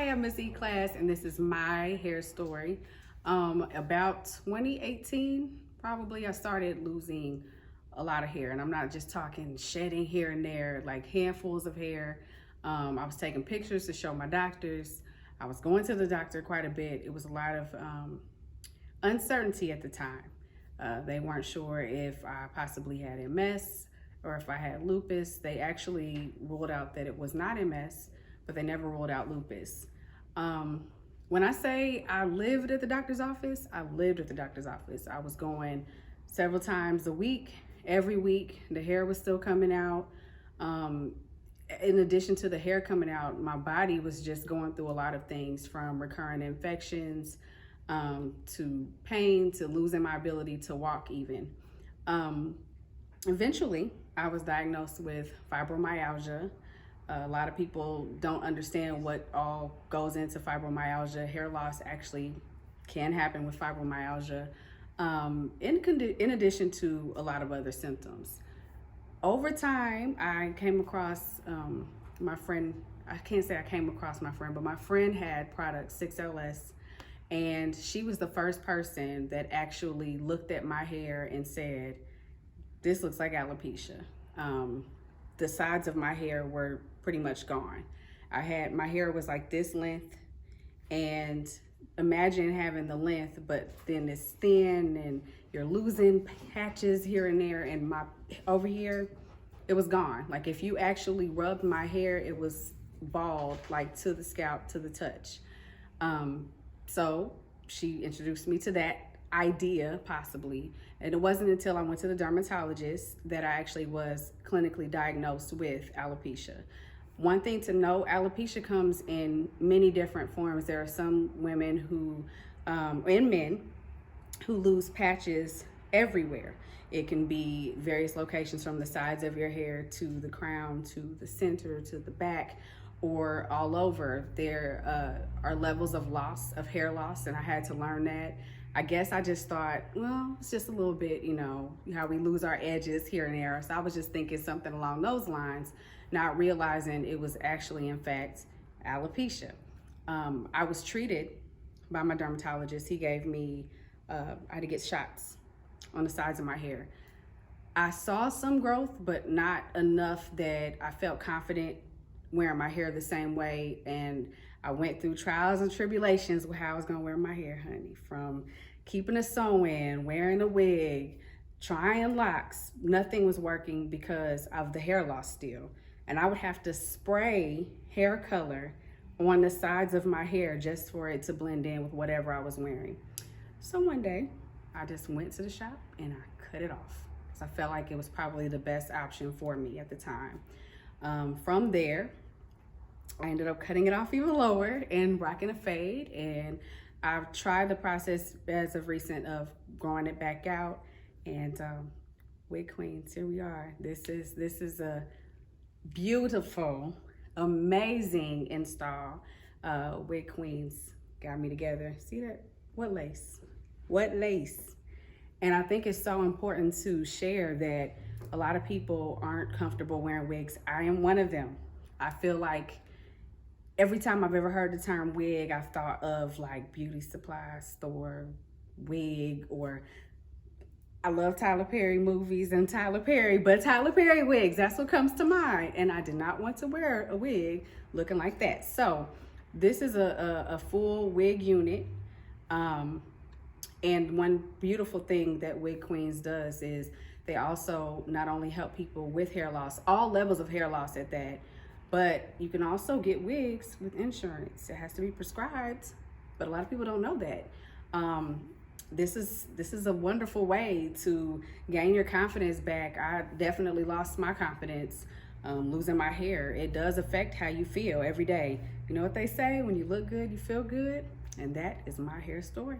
Hi, I'm Ms.Eklass, and this is my hair story. About 2018, probably, I started losing a lot of hair, and I'm not just talking shedding here and there, like handfuls of hair. I was taking pictures to show my doctors. I was going to the doctor quite a bit. It was a lot of uncertainty at the time. They weren't sure if I possibly had MS or if I had lupus. They actually ruled out that it was not MS, but they never ruled out lupus. When I say I lived at the doctor's office, I lived at the doctor's office. I was going several times a week, every week. The hair was still coming out. In addition to the hair coming out, my body was just going through a lot of things, from recurrent infections to pain, to losing my ability to walk even. Eventually, I was diagnosed with fibromyalgia. A lot of people don't understand what all goes into fibromyalgia. Hair loss actually can happen with fibromyalgia, in addition to a lot of other symptoms. Over time, I came across my friend. I can't say I came across my friend, but my friend had product 6LS, and she was the first person that actually looked at my hair and said, "This looks like alopecia." The sides of my hair were pretty much gone. My hair was like this length, and imagine having the length, but then it's thin and you're losing patches here and there, and over here, it was gone. Like if you actually rubbed my hair, it was bald, like to the scalp, to the touch. So she introduced me to that idea, possibly. And it wasn't until I went to the dermatologist that I actually was clinically diagnosed with alopecia. One thing to know, alopecia comes in many different forms. There are some women who, and men, who lose patches everywhere. It can be various locations, from the sides of your hair to the crown, to the center, to the back, or all over. There are levels of loss, of hair loss, and I had to learn that. I guess I just thought, well, it's just a little bit, you know, how we lose our edges here and there. So I was just thinking something along those lines, not realizing it was actually, in fact, alopecia. I was treated by my dermatologist. He gave me, I had to get shots on the sides of my hair. I saw some growth, but not enough that I felt confident wearing my hair the same way. And I went through trials and tribulations with how I was gonna wear my hair, honey. From keeping a sew-in, wearing a wig, trying locks. Nothing was working because of the hair loss still. And I would have to spray hair color on the sides of my hair just for it to blend in with whatever I was wearing. So one day, I just went to the shop and I cut it off, because I felt like it was probably the best option for me at the time. From there, I ended up cutting it off even lower and rocking a fade, and I've tried the process as of recent of growing it back out. And wig queens, here we are. This is a beautiful, amazing install. Wig queens got me together. See that? What lace? What lace? And I think it's so important to share that a lot of people aren't comfortable wearing wigs. I am one of them. I feel like every time I've ever heard the term wig, I've thought of like beauty supply store wig, or I love Tyler Perry movies and Tyler Perry, but Tyler Perry wigs, that's what comes to mind. And I did not want to wear a wig looking like that. So this is a full wig unit. And one beautiful thing that Wig Queens does is they also not only help people with hair loss, all levels of hair loss at that, but you can also get wigs with insurance. It has to be prescribed, but a lot of people don't know that. This is a wonderful way to gain your confidence back. I definitely lost my confidence losing my hair. It does affect how you feel every day. You know what they say, when you look good, you feel good, and that is my hair story.